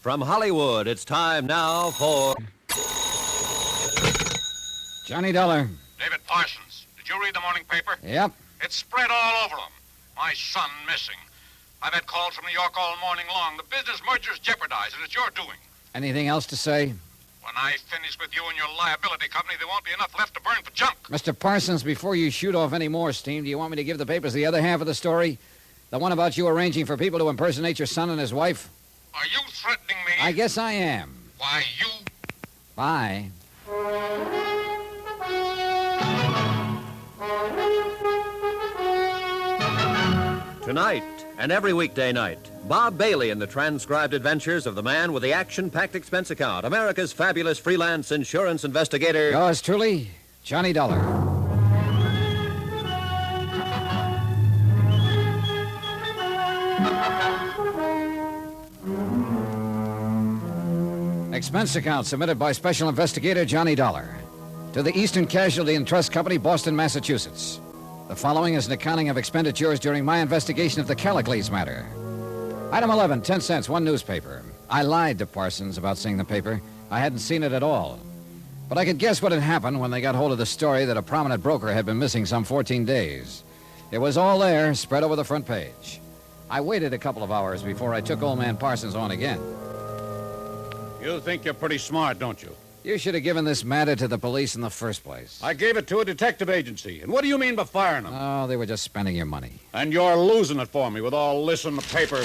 From Hollywood, it's time now for... Johnny Dollar. David Parsons, did you read the morning paper? Yep. It's spread all over them. My son missing. I've had calls from New York all morning long. The business merger's jeopardized, and it's your doing. Anything else to say? When I finish with you and your liability company, there won't be enough left to burn for junk. Mr. Parsons, before you shoot off any more steam, do you want me to give the papers the other half of the story? The one about you arranging for people to impersonate your son and his wife? Are you threatening me? I guess I am. Why, you... Bye. Tonight and every weekday night, Bob Bailey in the transcribed adventures of the man with the action-packed expense account, America's fabulous freelance insurance investigator... Yours truly, Johnny Dollar. Expense account submitted by Special Investigator Johnny Dollar to the Eastern Casualty and Trust Company, Boston, Massachusetts. The following is an accounting of expenditures during my investigation of the Callicles matter. Item 11, 10 cents, one newspaper. I lied to Parsons about seeing the paper. I hadn't seen it at all. But I could guess what had happened when they got hold of the story that a prominent broker had been missing some 14 days. It was all there, spread over the front page. I waited a couple of hours before I took old man Parsons on again. You think you're pretty smart, don't you? You should have given this matter to the police in the first place. I gave it to a detective agency. And what do you mean by firing them? Oh, they were just spending your money. And you're losing it for me with all this in the paper.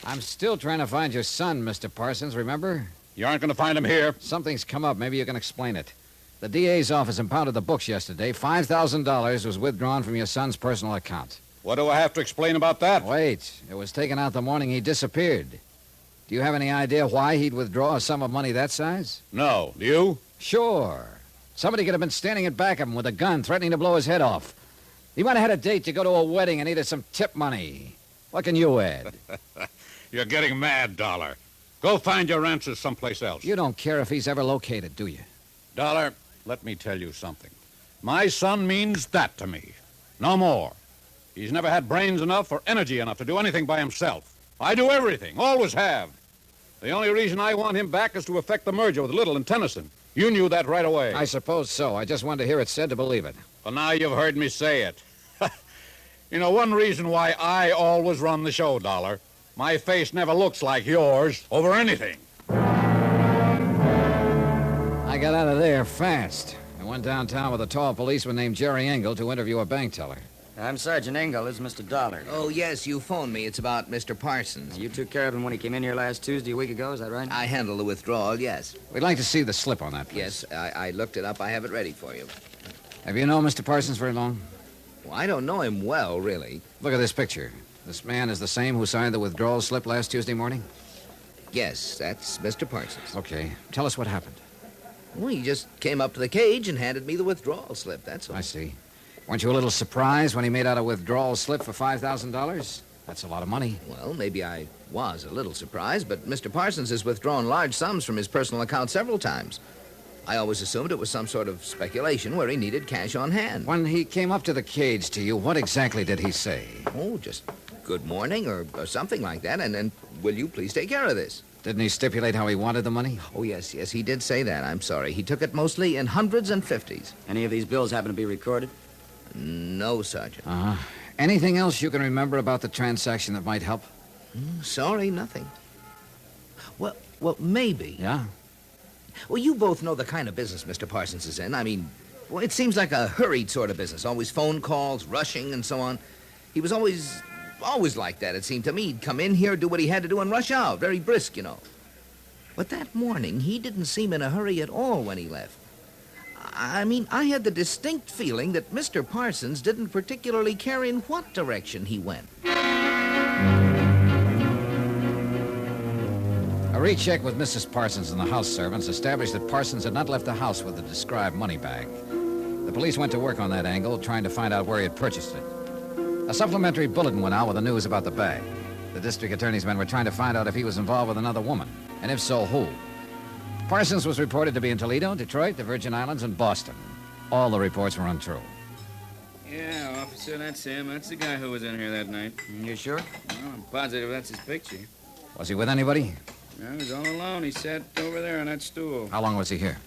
I'm still trying to find your son, Mr. Parsons, remember? You aren't going to find him here. Something's come up. Maybe you can explain it. The DA's office impounded the books yesterday. $5,000 was withdrawn from your son's personal account. What do I have to explain about that? Wait. It was taken out the morning he disappeared. Do you have any idea why he'd withdraw a sum of money that size? No. Do you? Sure. Somebody could have been standing in back of him with a gun, threatening to blow his head off. He might have had a date to go to a wedding and needed some tip money. What can you add? You're getting mad, Dollar. Go find your answers someplace else. You don't care if he's ever located, do you? Dollar, let me tell you something. My son means that to me. No more. He's never had brains enough or energy enough to do anything by himself. I do everything, always have. The only reason I want him back is to effect the merger with Little and Tennyson. You knew that right away. I suppose so. I just wanted to hear it said to believe it. Well, now you've heard me say it. You know, one reason why I always run the show, Dollar. My face never looks like yours over anything. I got out of there fast. I went downtown with a tall policeman named Jerry Engel to interview a bank teller. I'm Sergeant Engel. This is Mr. Dollar. Oh, yes, you phoned me. It's about Mr. Parsons. You took care of him when he came in here last Tuesday a week ago, is that right? I handled the withdrawal, yes. We'd like to see the slip on that, please. Yes, I looked it up. I have it ready for you. Have you known Mr. Parsons very long? Well, I don't know him well, really. Look at this picture. This man is the same who signed the withdrawal slip last Tuesday morning? Yes, that's Mr. Parsons. Okay. Tell us what happened. Well, he just came up to the cage and handed me the withdrawal slip, that's all. I see. Weren't you a little surprised when he made out a withdrawal slip for $5,000? That's a lot of money. Well, maybe I was a little surprised, but Mr. Parsons has withdrawn large sums from his personal account several times. I always assumed it was some sort of speculation where he needed cash on hand. When he came up to the cage to you, what exactly did he say? Oh, just good morning or something like that, and then, will you please take care of this? Didn't he stipulate how he wanted the money? Oh, yes, he did say that. I'm sorry. He took it mostly in hundreds and fifties. Any of these bills happen to be recorded? No, Sergeant. Uh-huh. Anything else you can remember about the transaction that might help? Sorry, nothing. Well, maybe. Yeah? Well, you both know the kind of business Mr. Parsons is in. I mean, well, it seems like a hurried sort of business. Always phone calls, rushing, and so on. He was always like that, it seemed to me. He'd come in here, do what he had to do, and rush out. Very brisk, you know. But that morning, he didn't seem in a hurry at all when he left. I mean, I had the distinct feeling that Mr. Parsons didn't particularly care in what direction he went. A recheck with Mrs. Parsons and the house servants established that Parsons had not left the house with the described money bag. The police went to work on that angle, trying to find out where he had purchased it. A supplementary bulletin went out with the news about the bag. The district attorney's men were trying to find out if he was involved with another woman, and if so, who. Parsons was reported to be in Toledo, Detroit, the Virgin Islands, and Boston. All the reports were untrue. Yeah, officer, that's him. That's the guy who was in here that night. You sure? Well, I'm positive that's his picture. Was he with anybody? No, he was all alone. He sat over there on that stool. How long was he here?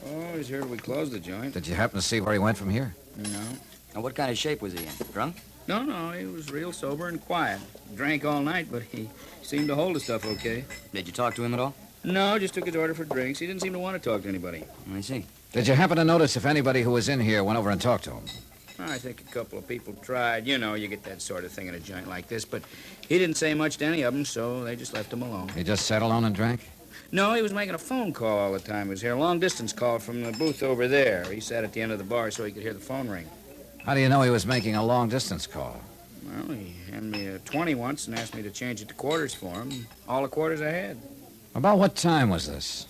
Oh, he's here till we closed the joint. Did you happen to see where he went from here? No. And what kind of shape was he in? Drunk? No, he was real sober and quiet. Drank all night, but he seemed to hold his stuff okay. Did you talk to him at all? No, just took his order for drinks. He didn't seem to want to talk to anybody. I see. Did you happen to notice if anybody who was in here went over and talked to him? I think a couple of people tried. You know, you get that sort of thing in a joint like this, but he didn't say much to any of them, so they just left him alone. He just sat alone and drank? No, he was making a phone call all the time. He was here, a long-distance call from the booth over there. He sat at the end of the bar so he could hear the phone ring. How do you know he was making a long-distance call? Well, he handed me a 20 once and asked me to change it to quarters for him. All the quarters I had. About what time was this?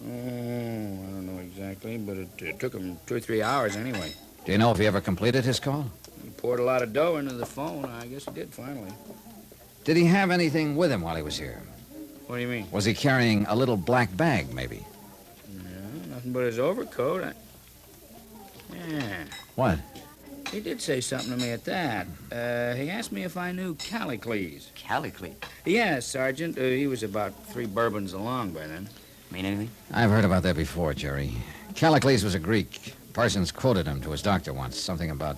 Oh, I don't know exactly, but it took him 2 or 3 hours anyway. Do you know if he ever completed his call? He poured a lot of dough into the phone. I guess he did finally. Did he have anything with him while he was here? What do you mean? Was he carrying a little black bag, maybe? No, nothing but his overcoat. Yeah. What? He did say something to me at that. He asked me if I knew Callicles. Callicles? Yes, Sergeant. He was about 3 bourbons along by then. Mean anything? I've heard about that before, Jerry. Callicles was a Greek. Parsons quoted him to his doctor once, something about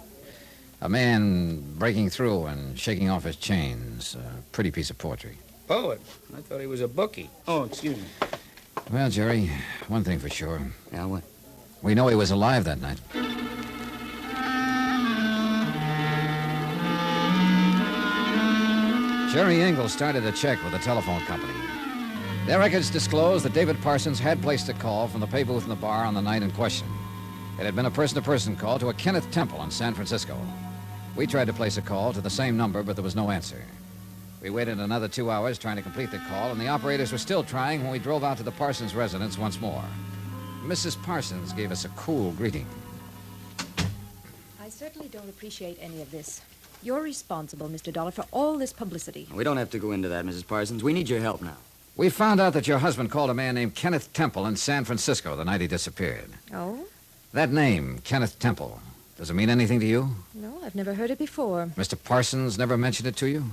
a man breaking through and shaking off his chains. A pretty piece of poetry. Poet? I thought he was a bookie. Oh, excuse me. Well, Jerry, one thing for sure. Yeah, what? We know he was alive that night. Jerry Engel started a check with the telephone company. Their records disclosed that David Parsons had placed a call from the pay booth in the bar on the night in question. It had been a person-to-person call to a Kenneth Temple in San Francisco. We tried to place a call to the same number, but there was no answer. We waited another 2 hours trying to complete the call, and the operators were still trying when we drove out to the Parsons residence once more. Mrs. Parsons gave us a cool greeting. I certainly don't appreciate any of this. You're responsible, Mr. Dollar, for all this publicity. We don't have to go into that, Mrs. Parsons. We need your help now. We found out that your husband called a man named Kenneth Temple in San Francisco the night he disappeared. Oh? That name, Kenneth Temple, does it mean anything to you? No, I've never heard it before. Mr. Parsons never mentioned it to you?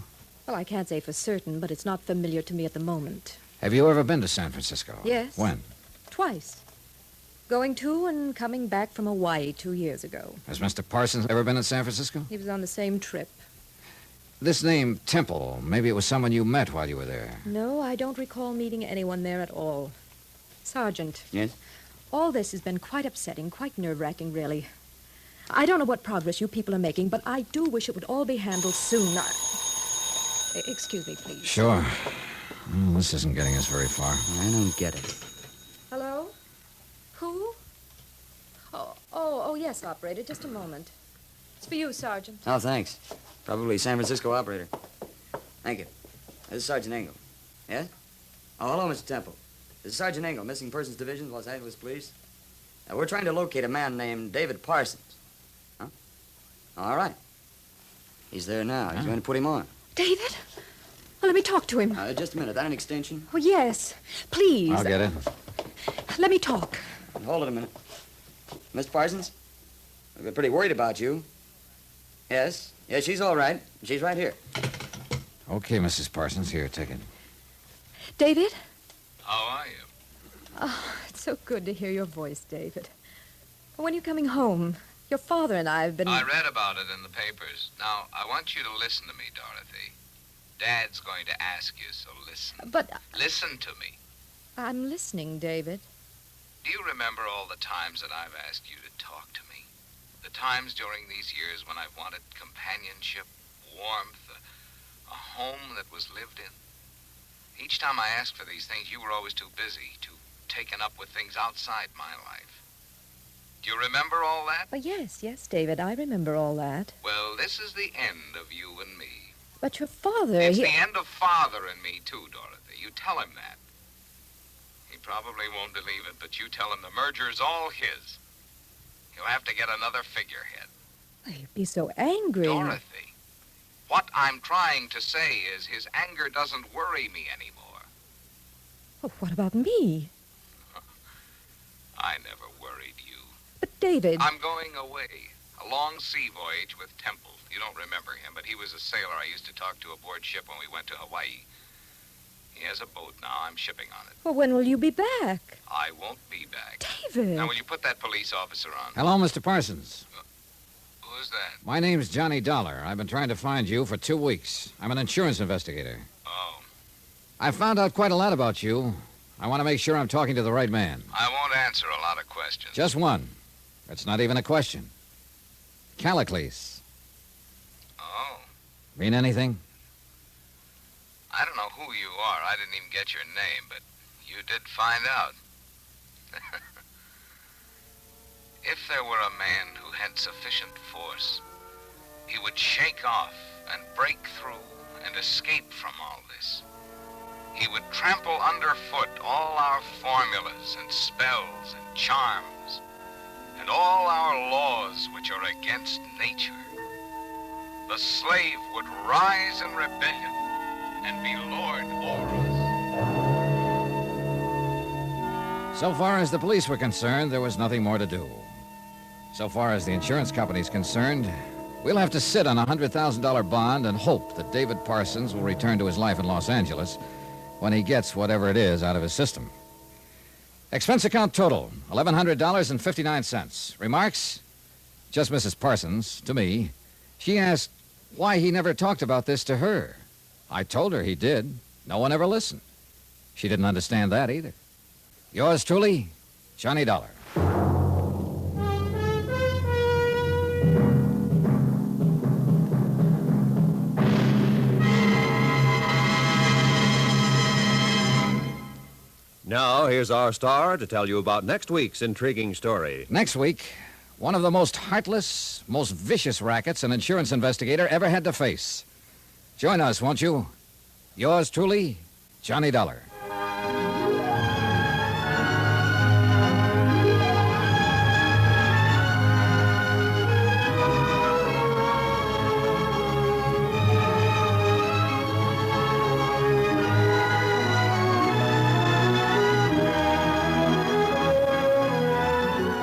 Well, I can't say for certain, but it's not familiar to me at the moment. Have you ever been to San Francisco? Yes. When? Twice. Going to and coming back from Hawaii 2 years ago. Has Mr. Parsons ever been in San Francisco? He was on the same trip. This name, Temple, maybe it was someone you met while you were there. No, I don't recall meeting anyone there at all. Sergeant. Yes? All this has been quite upsetting, quite nerve-wracking, really. I don't know what progress you people are making, but I do wish it would all be handled soon. Excuse me, please. Sure. Well, this isn't getting us very far. I don't get it. Hello? Who? Oh, yes, operator. Just a moment. It's for you, Sergeant. Oh, thanks. Probably San Francisco operator. Thank you. This is Sergeant Engel. Yes? Oh, hello, Mr. Temple. This is Sergeant Engel, Missing Persons Division, Los Angeles Police. We're trying to locate a man named David Parsons. Huh? All right. He's there now. He's going to put him on. David? Well, let me talk to him. Just a minute. That an extension? Oh, yes. Please. I'll get it. Let me talk. Hold it a minute. Miss Parsons? We're pretty worried about you. Yes? Yes, she's all right. She's right here. Okay, Mrs. Parsons. Here, take it. David? How are you? Oh, it's so good to hear your voice, David. When are you coming home? Your father and I have been... I read about it in the papers. Now, I want you to listen to me, Dorothy. Dad's going to ask you, so listen. But... Listen to me. I'm listening, David. Do you remember all the times that I've asked you to talk to me? The times during these years when I've wanted companionship, warmth, a home that was lived in? Each time I asked for these things, you were always too busy, too taken up with things outside my life. Do you remember all that? Oh, yes, David, I remember all that. Well, this is the end of you and me. But your father, It's the end of Father and me, too, Dorothy. You tell him that. He probably won't believe it, but you tell him the merger's all his. He'll have to get another figurehead. You'd be so angry. Dorothy, what I'm trying to say is his anger doesn't worry me anymore. Oh, what about me? I never worried you. But, David... I'm going away. A long sea voyage with Temple. You don't remember him, but he was a sailor I used to talk to aboard ship when we went to Hawaii. He He has a boat now. I'm shipping on it. Well, when will you be back? I won't be back. David. Now, will you put that police officer on? Hello, Mr. Parsons. Who's that? My name's Johnny Dollar. I've been trying to find you for 2 weeks. I'm an insurance investigator. Oh, I found out quite a lot about you. I want to make sure I'm talking to the right man. I won't answer a lot of questions. Just one. It's not even a question. Callicles. Oh, Mean anything? I don't know who you are. I didn't even get your name, but you did find out. If there were a man who had sufficient force, he would shake off and break through and escape from all this. He would trample underfoot all our formulas and spells and charms and all our laws which are against nature. The slave would rise in rebellion and be lord over us. So far as the police were concerned, there was nothing more to do. So far as the insurance company's concerned, we'll have to sit on a $100,000 bond and hope that David Parsons will return to his life in Los Angeles when he gets whatever it is out of his system. Expense account total, $1,100.59. Remarks? Just Mrs. Parsons, to me. She asked why he never talked about this to her. I told her he did. No one ever listened. She didn't understand that either. Yours truly, Johnny Dollar. Now, here's our star to tell you about next week's intriguing story. Next week, one of the most heartless, most vicious rackets an insurance investigator ever had to face. Join us, won't you? Yours truly, Johnny Dollar.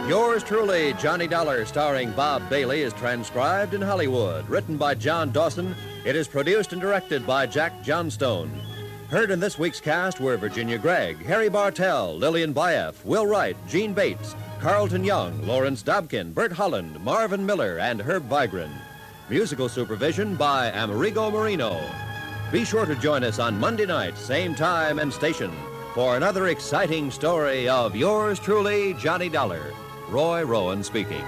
Yours truly, Johnny Dollar, starring Bob Bailey, is transcribed in Hollywood. Written by John Dawson, it is produced and directed by Jack Johnstone. Heard in this week's cast were Virginia Gregg, Harry Bartell, Lillian Byef, Will Wright, Gene Bates, Carlton Young, Lawrence Dobkin, Bert Holland, Marvin Miller, and Herb Vigran. Musical supervision by Amerigo Marino. Be sure to join us on Monday night, same time and station, for another exciting story of yours truly, Johnny Dollar. Roy Rowan speaking.